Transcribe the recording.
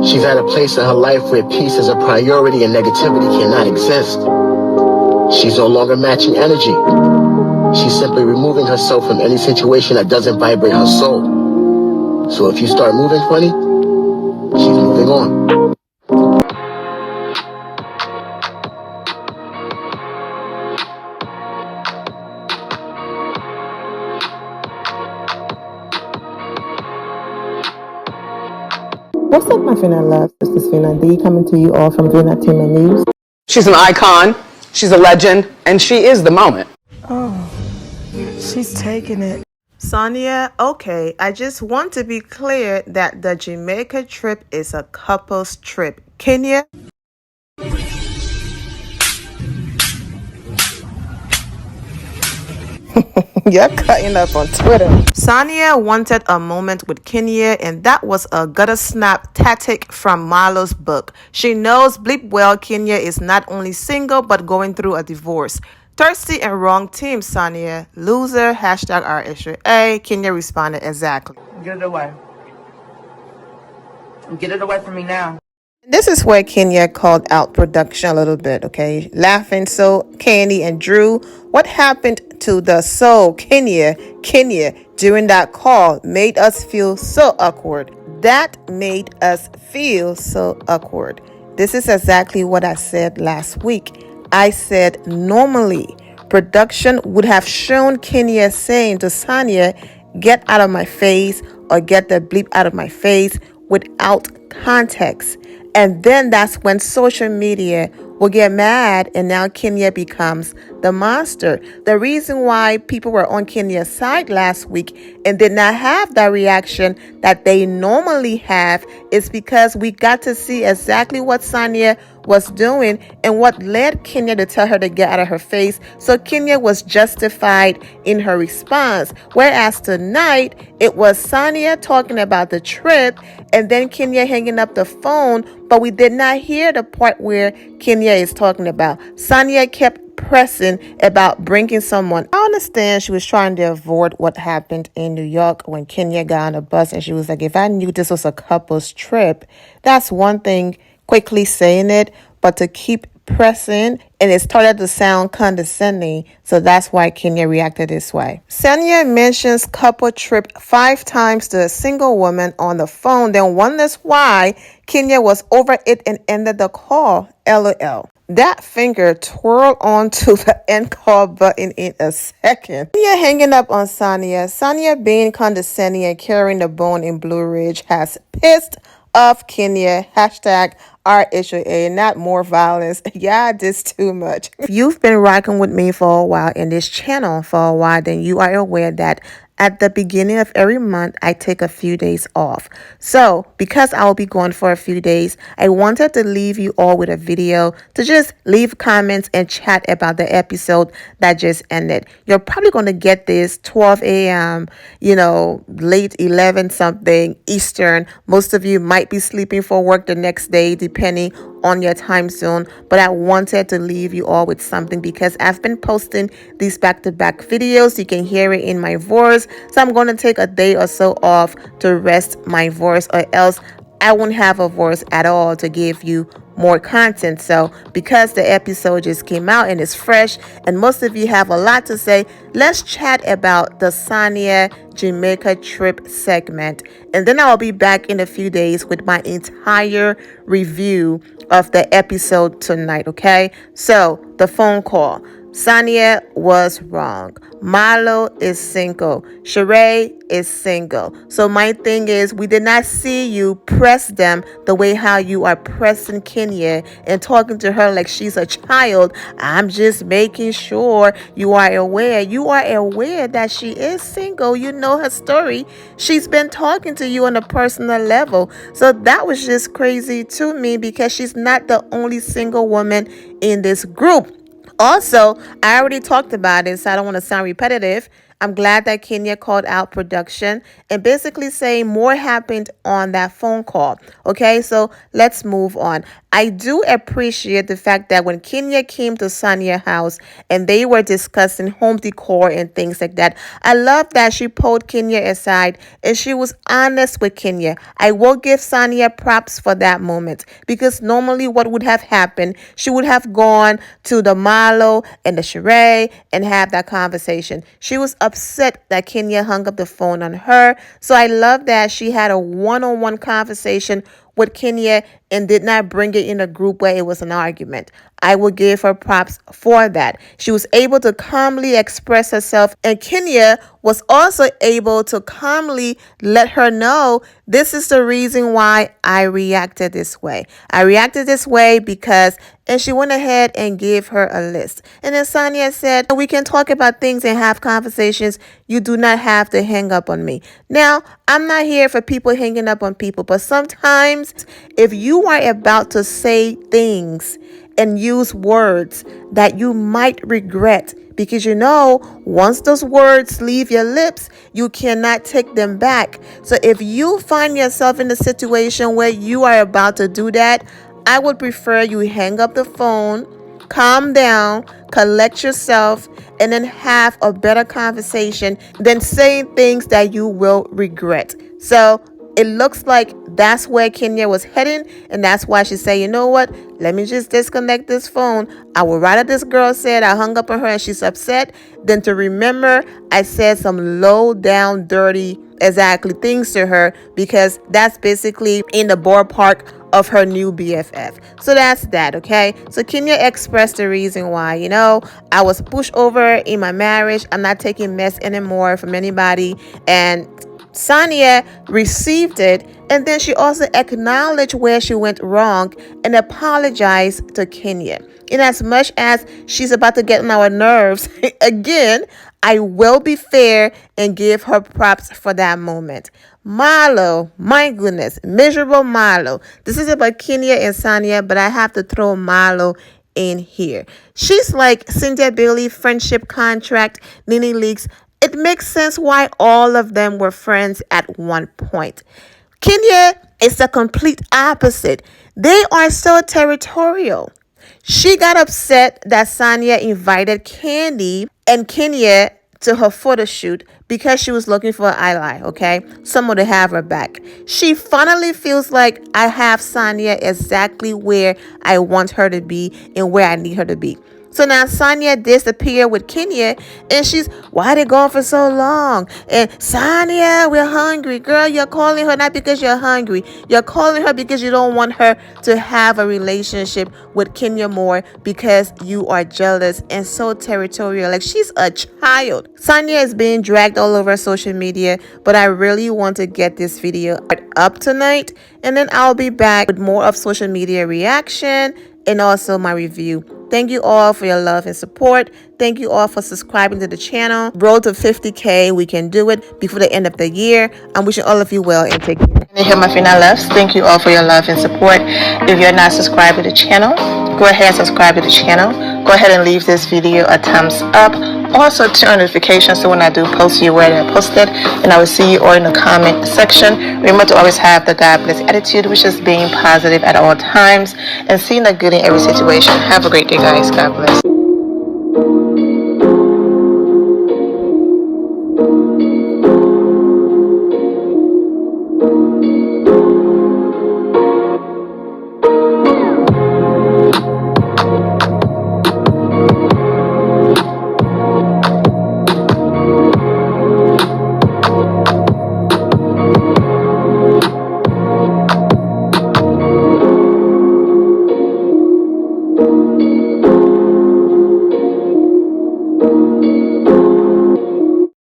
She's at a place in her life where peace is a priority and negativity cannot exist. She's no longer matching energy. She's simply removing herself from any situation that doesn't vibrate her soul. So if you start moving funny, she's moving on. What's up, my Fina love? This is Fina D coming to you all from Vina Team News. She's an icon, she's a legend, and she is the moment. Oh, she's taking it. Sanya, okay, I just want to be clear that the Jamaica trip is a couple's trip. Kenya? You're cutting up on Twitter. Sanya wanted a moment with Kenya, and that was a gutter snap tactic from Milo's book. She knows bleep well Kenya is not only single but going through a divorce. Thirsty and wrong team, Sanya. Loser, hashtag our issue A. Kenya responded exactly. Get it away. Get it away from me now. This is where Kenya called out production a little bit, okay? Laughing, so Candy and Drew, what happened to the soul Kenya during that call made us feel so awkward. That made us feel so awkward. This is exactly what I said last week. I said normally production would have shown Kenya saying to Sanya, get out of my face or get the bleep out of my face without context. And then that's when social media will get mad and now Kenya becomes the monster. The reason why people were on Kenya's side last week and did not have that reaction that they normally have is because we got to see exactly what Sanya was doing and what led Kenya to tell her to get out of her face. So Kenya was justified in her response. Whereas tonight, it was Sanya talking about the trip and then Kenya hanging up the phone, but we did not hear the part where Kenya is talking about. Sanya kept pressing about bringing someone. I understand she was trying to avoid what happened in New York when Kenya got on the bus and she was like, if I knew this was a couple's trip, that's one thing, quickly saying it, but to keep pressing, and it started to sound condescending, so that's why Kenya reacted this way. Sanya mentions couple trip 5 times to a single woman on the phone, then wonders why Kenya was over it and ended the call. LOL. That finger twirled onto the end call button in a second. Kenya hanging up on Sanya. Sanya being condescending and carrying the bone in Blue Ridge has pissed off Kenya. Hashtag our issue A, not more violence. Yeah, this too much. If you've been rocking with me for a while in this channel for a while, then you are aware that at the beginning of every month, I take a few days off. So because I'll be gone for a few days, I wanted to leave you all with a video to just leave comments and chat about the episode that just ended. You're probably going to get this 12 a.m., late 11 something Eastern. Most of you might be sleeping for work the next day, depending on your time zone, but I wanted to leave you all with something because I've been posting these back-to-back videos. You can hear it in my voice, so I'm going to take a day or so off to rest my voice, or else I won't have a voice at all to give you more content. So because the episode just came out and it's fresh and most of you have a lot to say, let's chat about the Sanya Jamaica trip segment, and then I'll be back in a few days with my entire review of the episode tonight. Okay, so the phone call. Sanya was wrong. Milo is single. Sheree is single. So my thing is, we did not see you press them the way how you are pressing Kenya and talking to her like she's a child. I'm just making sure you are aware. You are aware that she is single. You know her story. She's been talking to you on a personal level. So that was just crazy to me because she's not the only single woman in this group. Also, I already talked about it, so I don't want to sound repetitive. I'm glad that Kenya called out production and basically saying more happened on that phone call. Okay, so let's move on. I do appreciate the fact that when Kenya came to Sanya's house and they were discussing home decor and things like that, I love that she pulled Kenya aside and she was honest with Kenya. I will give Sanya props for that moment because normally what would have happened, she would have gone to the Malo and the Sheree and have that conversation. She was upset that Kenya hung up the phone on her. So I love that she had a one-on-one conversation with Kenya and did not bring it in a group where it was an argument. I will give her props for that. She was able to calmly express herself, and Kenya was also able to calmly let her know this is the reason why I reacted this way. I reacted this way because, and she went ahead and gave her a list. And then Sanya said, we can talk about things and have conversations. You do not have to hang up on me. Now, I'm not here for people hanging up on people, but sometimes if you are about to say things and use words that you might regret, because once those words leave your lips, you cannot take them back. So if you find yourself in a situation where you are about to do that, I would prefer you hang up the phone, calm down, collect yourself, and then have a better conversation than saying things that you will regret. So it looks like that's where Kenya was heading, and that's why she said, you know what, let me just disconnect this phone. I would rather this girl said I hung up on her and she's upset than to remember I said some low down, dirty, exactly things to her, because that's basically in the ballpark of her new BFF. So that's that, okay? So Kenya expressed the reason why, I was pushed over in my marriage. I'm not taking mess anymore from anybody. And Sanya received it, and then she also acknowledged where she went wrong and apologized to Kenya. In as much as she's about to get on our nerves, again, I will be fair and give her props for that moment. Malo, my goodness, miserable Malo. This is about Kenya and Sanya, but I have to throw Malo in here. She's like Cynthia Bailey, friendship contract, Nene Leakes. It makes sense why all of them were friends at one point. Kenya is the complete opposite. They are so territorial. She got upset that Sanya invited Candy and Kenya to her photo shoot because she was looking for an ally, okay? Someone to have her back. She finally feels like I have Sanya exactly where I want her to be and where I need her to be. So now Sanya disappeared with Kenya, and she's, why they gone for so long? And Sanya, we're hungry. Girl, you're calling her not because you're hungry. You're calling her because you don't want her to have a relationship with Kenya more because you are jealous and so territorial. Like, she's a child. Sanya is being dragged all over social media, but I really want to get this video up tonight, and then I'll be back with more of social media reaction and also my review. Thank you all for your love and support. Thank you all for subscribing to the channel. Road to 50K. We can do it before the end of the year. I'm wishing all of you well and take care. And here, my final loves. Thank you all for your love and support. If you're not subscribed to the channel, go ahead and subscribe to the channel. Go ahead and leave this video a thumbs up. Also, turn on notifications so when I do post, you're aware that I posted. And I will see you all in the comment section. Remember to always have the God bless attitude, which is being positive at all times and seeing the good in every situation. Have a great day, guys. God bless.